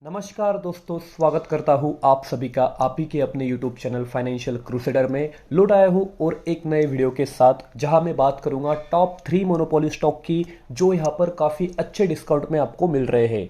नमस्कार दोस्तों, स्वागत करता हूं आप सभी का आप ही के अपने YouTube चैनल फाइनेंशियल क्रूसेडर में। लौट आया हूं और एक नए वीडियो के साथ, जहां मैं बात करूंगा टॉप 3 मोनोपोली स्टॉक की, जो यहां पर काफ़ी अच्छे डिस्काउंट में आपको मिल रहे हैं।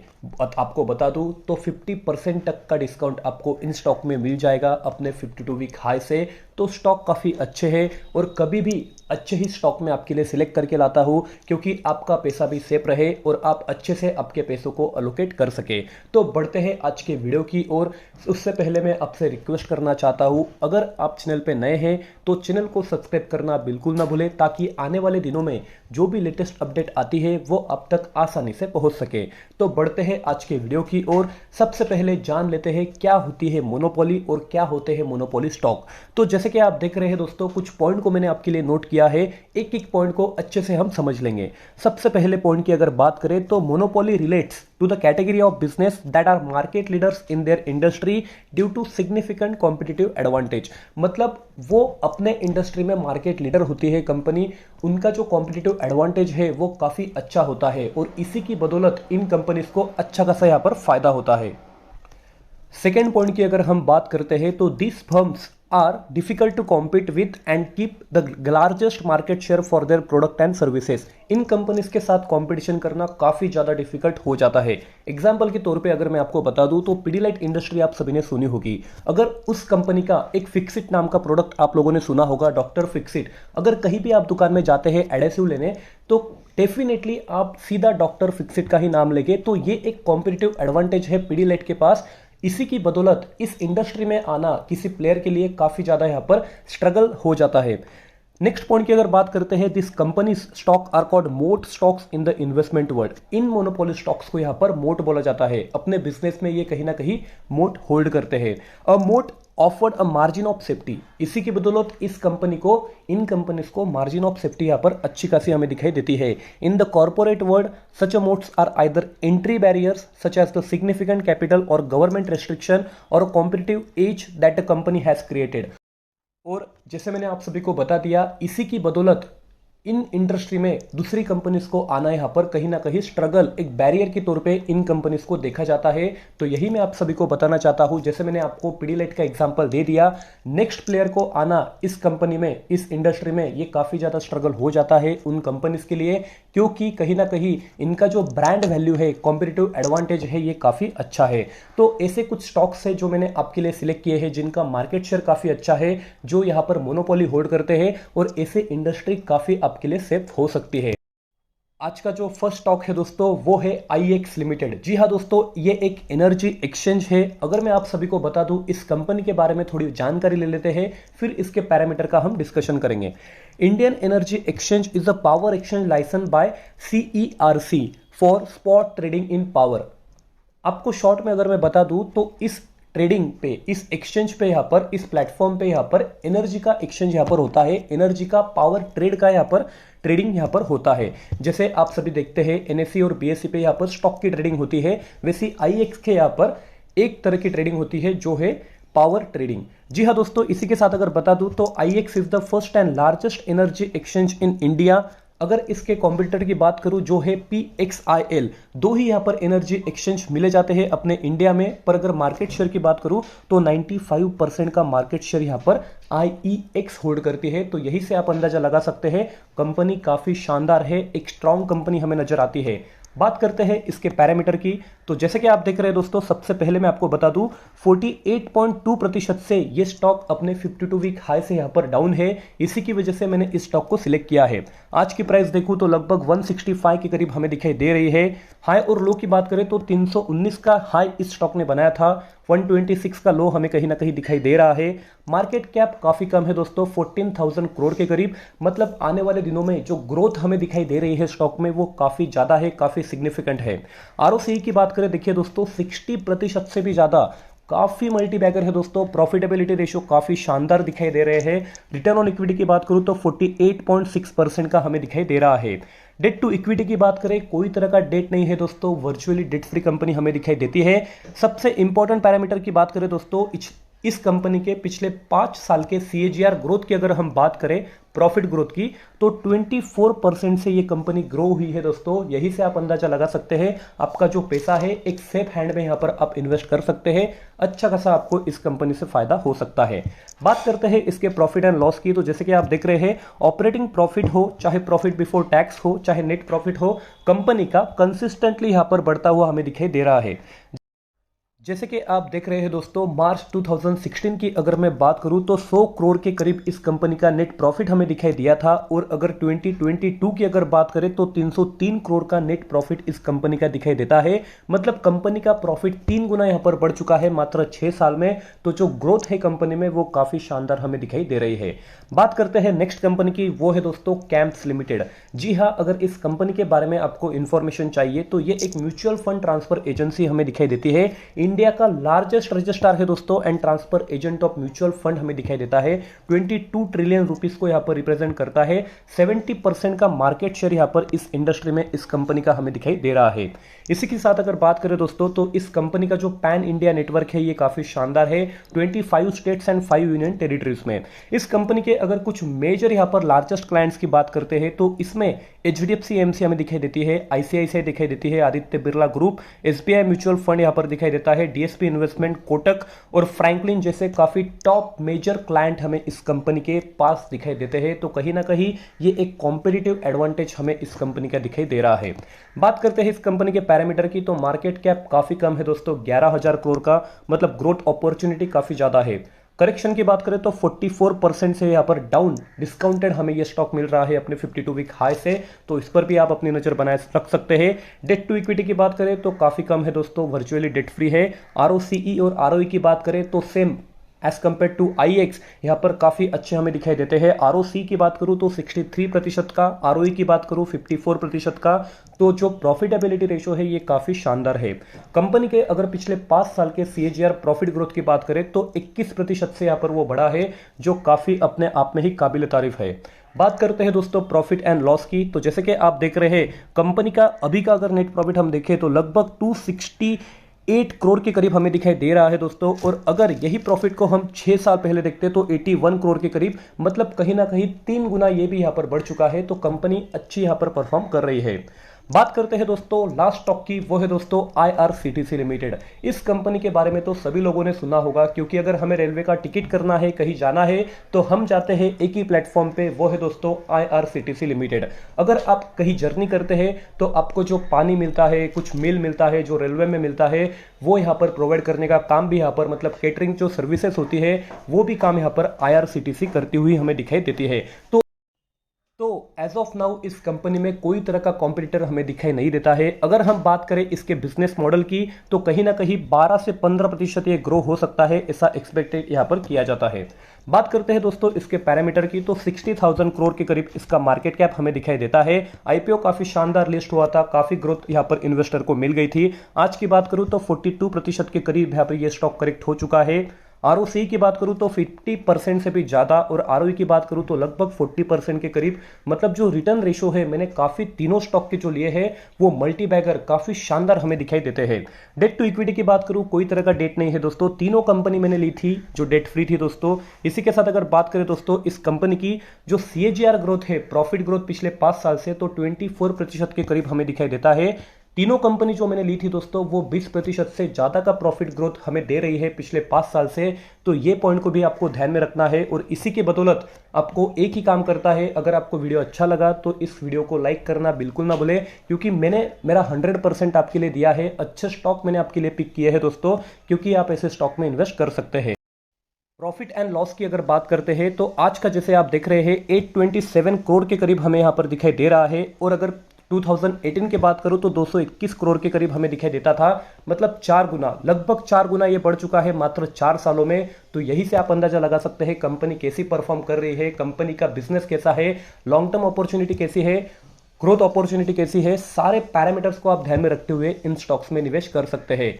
आपको बता दूं तो 50% तक का डिस्काउंट आपको इन स्टॉक में मिल जाएगा अपने 52 वीक हाई से। तो स्टॉक काफ़ी अच्छे हैं और कभी भी अच्छे ही स्टॉक में आपके लिए सिलेक्ट करके लाता हूं, क्योंकि आपका पैसा भी सेफ रहे और आप अच्छे से आपके पैसों को अलोकेट कर सके। तो बढ़ते हैं आज के वीडियो की ओर। उससे पहले मैं आपसे रिक्वेस्ट करना चाहता हूं, अगर आप चैनल पे नए हैं तो चैनल को सब्सक्राइब करना बिल्कुल ना भूलें, ताकि आने वाले दिनों में जो भी लेटेस्ट अपडेट आती है वो आप तक आसानी से पहुंच सके। तो बढ़ते हैं आज के वीडियो की ओर। सबसे पहले जान लेते हैं क्या होती है मोनोपोली और क्या होते हैं मोनोपोली स्टॉक। तो जैसे कि आप देख रहे हैं दोस्तों, कुछ पॉइंट को मैंने आपके लिए नोट किया है, एक एक पॉइंट को अच्छे से हम समझ लेंगे। सबसे पहले पॉइंट की अगर बात करें तो monopoly relates to the category of business that are market leaders in their industry due to significant competitive advantage. मतलब वो अपने इंडस्ट्री में मार्केट लीडर होती है कंपनी, उनका जो कॉम्पिटिटिव एडवांटेज है वो काफी अच्छा होता है और इसी की बदौलत इन कंपनीज को अच्छा खासा यहां पर फायदा होता है। सेकेंड पॉइंट की अगर हम बात करते हैं तो this firms are difficult to compete with and keep the largest market share for their product and services. इन कंपनीज के साथ कंपटीशन करना काफी ज्यादा डिफिकल्ट हो जाता है। एग्जांपल के तौर पे अगर मैं आपको बता दूं तो पीडीलाइट इंडस्ट्री आप सभी ने सुनी होगी। अगर उस कंपनी का एक फिक्सिट नाम का प्रोडक्ट आप लोगों ने सुना होगा, डॉक्टर फिक्सिट, अगर कहीं भी आप दुकान में जाते हैं एडेसिव लेने तो डेफिनेटली आप सीधा डॉक्टर फिक्सिट का ही नाम लेंगे। तो ये एक कॉम्पिटिटिव एडवांटेज है पीडीलाइट के पास। इसी की बदौलत इस इंडस्ट्री में आना किसी प्लेयर के लिए काफी ज्यादा यहां पर स्ट्रगल हो जाता है। नेक्स्ट पॉइंट की अगर बात करते हैं, this companies stock are called moat stocks in the investment world. इन मोनोपोली स्टॉक्स को यहां पर मोट बोला जाता है। अपने बिजनेस में ये कहीं ना कहीं मोट होल्ड करते हैं। A moat offered a margin of safety. इसी की बदौलत इस कंपनी को, इन कंपनीज को मार्जिन ऑफ सेफ्टी यहां पर अच्छी खासी हमें दिखाई देती है। In the corporate world such a moats are either entry barriers such as the significant capital और गवर्नमेंट रेस्ट्रिक्शन और competitive edge that the company has created. और जैसे मैंने आप सभी को बता दिया, इसी की बदौलत इन इंडस्ट्री में दूसरी कंपनीज को आना यहां पर कहीं ना कहीं स्ट्रगल, एक बैरियर के तौर पे इन कंपनीज को देखा जाता है। तो यही मैं आप सभी को बताना चाहता हूं। जैसे मैंने आपको पीडीलाइट का एग्जांपल दे दिया, नेक्स्ट प्लेयर को आना इस कंपनी में, इस इंडस्ट्री में, ये काफी ज्यादा स्ट्रगल हो जाता है उन कंपनीज के लिए, क्योंकि कहीं ना कहीं इनका जो ब्रांड वैल्यू है, कॉम्पिटिटिव एडवांटेज है, ये काफी अच्छा है। तो ऐसे कुछ स्टॉक्स है जो मैंने आपके लिए सिलेक्ट किए हैं, जिनका मार्केट शेयर काफी अच्छा है, जो यहां पर मोनोपोली होल्ड करते हैं और ऐसे इंडस्ट्री काफी के लिए सेफ हो सकती है। आज का जो फर्स्ट स्टॉक है दोस्तों वो है आईएक्स लिमिटेड। जी हाँ दोस्तों, ये एक एनर्जी एक्सचेंज है। अगर मैं आप सभी को बता दूं, इस कंपनी के बारे में थोड़ी जानकारी ले लेते हैं, फिर इसके पैरामीटर का हम डिस्कशन करेंगे। Indian energy exchange is a power exchange license by CERC for spot trading in power. आपको शॉर्ट में अगर मैं बता दूं तो इस ट्रेडिंग पे, इस एक्सचेंज पे, यहां पर इस प्लेटफॉर्म पे यहां पर एनर्जी का एक्सचेंज यहां पर होता है, एनर्जी का पावर ट्रेड का यहां पर ट्रेडिंग यहां पर होता है। जैसे आप सभी देखते हैं एनएससी और बीएससी पे यहां पर स्टॉक की ट्रेडिंग होती है, वैसे आईएक्स के यहां पर एक तरह की ट्रेडिंग होती है जो है पावर ट्रेडिंग। जी हाँ दोस्तों, इसी के साथ अगर बता दूं तो IEX is the first and largest energy exchange in India. अगर इसके कॉम्पिटिटर की बात करूं जो है पीएक्सआईएल, दो ही यहां पर एनर्जी एक्सचेंज मिले जाते हैं अपने इंडिया में। पर अगर मार्केट शेयर की बात करूं तो 95% का मार्केट शेयर यहां पर आईईएक्स होल्ड करती है। तो यही से आप अंदाजा लगा सकते हैं कंपनी काफी शानदार है, एक स्ट्रॉन्ग कंपनी हमें नजर आती है। बात करते हैं इसके पैरामीटर की। तो जैसे कि आप देख रहे हैं दोस्तों, सबसे पहले मैं आपको बता दूं 48.2% से ये स्टॉक अपने 52 वीक हाई से यहां पर डाउन है। इसी की वजह से मैंने इस स्टॉक को सिलेक्ट किया है। आज की प्राइस देखूं तो लगभग 165 के करीब हमें दिखाई दे रही है। हाई और लो की बात करें तो 319 का हाई इस स्टॉक ने बनाया था, 126 का लो हमें कहीं ना कहीं दिखाई दे रहा है। मार्केट कैप काफी कम है दोस्तों, 14,000 करोड़ के करीब। मतलब आने वाले दिनों में जो ग्रोथ हमें दिखाई दे रही है स्टॉक में, वो काफी ज्यादा है, काफी सिग्निफिकेंट है। आरओसी की बात करें, देखिए दोस्तों 60% से भी ज्यादा, काफी मल्टी बैगर है दोस्तों। प्रॉफिटेबिलिटी रेशियो काफी शानदार दिखाई दे रहे हैं। रिटर्न ऑन इक्विटी की बात करूं तो 48.6% का हमें दिखाई दे रहा है। डेट टू इक्विटी की बात करें, कोई तरह का डेट नहीं है दोस्तों, वर्चुअली डेट फ्री कंपनी हमें दिखाई देती है। सबसे इंपॉर्टेंट पैरामीटर की बात करें दोस्तों, इस कंपनी के पिछले 5 साल के CAGR ग्रोथ की अगर हम बात करें, प्रॉफिट ग्रोथ की, तो 24% से ये कंपनी ग्रो हुई है दोस्तों। यही से आप अंदाजा लगा सकते हैं आपका जो पैसा है एक सेफ हैंड में यहां पर आप इन्वेस्ट कर सकते हैं। अच्छा खासा आपको इस कंपनी से फायदा हो सकता है। बात करते हैं इसके प्रॉफिट एंड लॉस की, तो जैसे कि आप देख रहे हैं ऑपरेटिंग प्रॉफिट हो, चाहे प्रॉफिट बिफोर टैक्स हो, चाहे नेट प्रॉफिट हो, कंपनी का कंसिस्टेंटली यहां पर बढ़ता हुआ हमें दिखाई दे रहा है। जैसे कि आप देख रहे हैं दोस्तों, मार्च 2016 की अगर मैं बात करूं तो 100 करोड़ के करीब इस कंपनी का नेट प्रॉफिट हमें दिखाई दिया था, और अगर 2022 की अगर बात करें तो 303 करोड़ का नेट प्रॉफिट इस कंपनी का दिखाई देता है। मतलब कंपनी का प्रॉफिट 3 गुना यहां पर बढ़ चुका है मात्र 6 साल में। तो जो ग्रोथ है कंपनी में वो काफी शानदार हमें दिखाई दे रही है। बात करते हैं नेक्स्ट कंपनी की, वो है दोस्तों कैंप्स लिमिटेड। जी हाँ, अगर इस कंपनी के बारे में आपको इंफॉर्मेशन चाहिए तो ये एक म्यूचुअल फंड ट्रांसफर एजेंसी हमें दिखाई देती है। इंडिया का लार्जेस्ट रजिस्ट्रार है दोस्तों and transfer agent of mutual fund हमें दिखाई देता है। 22 ट्रिलियन रुपीस को यहां पर रिप्रेजेंट करता है। 70% का मार्केट शेयर यहां पर इस इंडस्ट्री में इस कंपनी का हमें दिखाई दे रहा है। इसी के साथ अगर बात करें दोस्तों तो इस कंपनी का जो पैन इंडिया नेटवर्क है ये काफी शानदार है, 25 स्टेट्स एंड 5 यूनियन टेरिटरीज में। इस कंपनी के अगर कुछ मेजर यहां पर लार्जेस्ट क्लाइंट्स की बात करते हैं तो इसमें HDFC AMC हमें दिखाई देती है, ICICI दिखाई देती है, Aditya Birla group, SBI mutual fund यहां पर दिखाई देता है, DSP इन्वेस्टमेंट, कोटक और फ्रैंकलिन जैसे काफी टॉप मेजर क्लाइंट हमें इस कंपनी के पास दिखाई देते हैं। तो कहीं ना कहीं ये एक कॉम्पिटिटिव एडवांटेज हमें इस कंपनी का दिखाई दे रहा है। बात करते हैं इस कंपनी के पैरामीटर की, तो मार्केट कैप काफी कम है दोस्तों, 11,000 करोड़ का, मतलब ग्रोथ अपॉर्चुनिटी काफी ज्यादा है। करेक्शन की बात करें तो 44% से यहां पर डाउन डिस्काउंटेड हमें यह स्टॉक मिल रहा है अपने 52 वीक हाई से, तो इस पर भी आप अपनी नजर बनाए रख सकते हैं। डेट टू इक्विटी की बात करें तो काफी कम है दोस्तों, वर्चुअली डेट फ्री है। ROCE और ROE की बात करें तो same as compare to IEX यहां पर काफी अच्छे हमें दिखाई देते हैं। ROC की बात करूं तो 63% का, ROE की बात करूं 54% का। तो जो प्रॉफिटेबिलिटी रेशो है ये काफी शानदार है। कंपनी के अगर पिछले 5 साल के CAGR प्रॉफिट ग्रोथ की बात करें तो 21% से यहां पर वो बढ़ा है, जो काफी अपने आप में ही काबिल तारीफ है। बात करते हैं दोस्तों प्रॉफिट एंड लॉस की, तो जैसे कि आप देख रहे हैं कंपनी का अभी का अगर नेट प्रॉफिट हम देखें तो लगभग 268 करोड़ के करीब हमें दिखाई दे रहा है दोस्तों। और अगर यही प्रॉफिट को हम 6 साल पहले देखते तो 81 करोड़ के करीब, मतलब कहीं ना कहीं 3 गुना ये भी यहां पर बढ़ चुका है। तो कंपनी अच्छी यहां पर परफॉर्म कर रही है। बात करते हैं दोस्तों लास्ट स्टॉक की, वो है दोस्तों IRCTC लिमिटेड। इस कंपनी के बारे में तो सभी लोगों ने सुना होगा, क्योंकि अगर हमें रेलवे का टिकट करना है, कहीं जाना है, तो हम जाते हैं एक ही प्लेटफॉर्म पे, वो है दोस्तों IRCTC लिमिटेड। अगर आप कहीं जर्नी करते हैं तो आपको जो पानी मिलता है, कुछ मील मिलता है जो रेलवे में मिलता है, वो यहाँ पर प्रोवाइड करने का काम भी यहाँ पर, मतलब केटरिंग जो सर्विसेज होती है वो भी काम यहाँ पर IRCTC करती हुई हमें दिखाई देती है। तो एज ऑफ नाउ इस कंपनी में कोई तरह का कॉम्पिटिटर हमें दिखाई नहीं देता है। अगर हम बात करें इसके बिजनेस मॉडल की तो कहीं ना कहीं 12 से 15% ये ग्रो हो सकता है, ऐसा एक्सपेक्टेड यहां पर किया जाता है। बात करते हैं दोस्तों इसके पैरामीटर की, तो 60,000 करोड़ के करीब इसका मार्केट कैप हमें दिखाई देता है। IPO काफी शानदार लिस्ट हुआ था, काफी ग्रोथ यहां पर इन्वेस्टर को मिल गई थी। आज की बात करूं तो 42% के करीब यहां पर यह स्टॉक करेक्ट हो चुका है। ROC की बात करूं तो 50% से भी ज्यादा, और ROE की बात करूं तो लगभग 40% के करीब। मतलब जो रिटर्न रेशो है, मैंने काफी तीनों स्टॉक के जो लिए हैं वो मल्टी बैगर काफी शानदार हमें दिखाई देते हैं। डेट टू इक्विटी की बात करूं, कोई तरह का डेट नहीं है दोस्तों, तीनों कंपनी मैंने ली थी जो डेट फ्री थी दोस्तों। इसी के साथ अगर बात करें दोस्तों इस कंपनी की जो CAGR ग्रोथ है, प्रॉफिट ग्रोथ पिछले 5 साल से, तो 24% के करीब हमें दिखाई देता है। तीनों कंपनी जो मैंने ली थी दोस्तों वो 20% से ज्यादा का प्रॉफिट ग्रोथ हमें दे रही है पिछले 5 साल से। तो ये पॉइंट को भी आपको ध्यान में रखना है, और इसी के बदौलत आपको एक ही काम करता है, अगर आपको वीडियो अच्छा लगा तो इस वीडियो को लाइक करना बिल्कुल ना भूलें, क्योंकि मैंने मेरा 100% आपके लिए दिया है। अच्छे स्टॉक मैंने आपके लिए पिक किए हैं दोस्तों, क्योंकि आप ऐसे स्टॉक में इन्वेस्ट कर सकते हैं। प्रॉफिट एंड लॉस की अगर बात करते हैं तो आज का जैसे आप देख रहे हैं 827 करोड़ के करीब हमें यहां पर दिखाई दे रहा है, और अगर 2018 की बात करूं तो 221 करोड़ के करीब हमें दिखाई देता था। मतलब 4 गुना, लगभग 4 गुना ये बढ़ चुका है मात्र 4 सालों में। तो यही से आप अंदाजा लगा सकते हैं कंपनी कैसी परफॉर्म कर रही है, कंपनी का बिजनेस कैसा है, लॉन्ग टर्म अपॉर्चुनिटी कैसी है, ग्रोथ अपॉर्चुनिटी कैसी है। सारे पैरामीटर्स को आप ध्यान में रखते हुए इन स्टॉक्स में निवेश कर सकते हैं।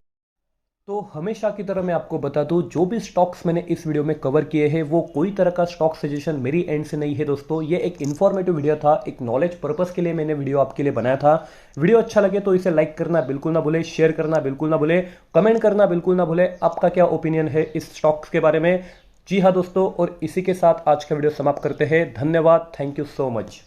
तो हमेशा की तरह मैं आपको बता दूं, जो भी स्टॉक्स मैंने इस वीडियो में कवर किए हैं वो कोई तरह का स्टॉक सजेशन मेरी एंड से नहीं है दोस्तों। ये एक इन्फॉर्मेटिव वीडियो था, एक नॉलेज पर्पस के लिए मैंने वीडियो आपके लिए बनाया था। वीडियो अच्छा लगे तो इसे लाइक करना बिल्कुल ना भूले, शेयर करना बिल्कुल ना भूले, कमेंट करना बिल्कुल ना भूले आपका क्या ओपिनियन है इस स्टॉक्स के बारे में। जी हाँ दोस्तों, और इसी के साथ आज का वीडियो समाप्त करते हैं। धन्यवाद, थैंक यू सो मच।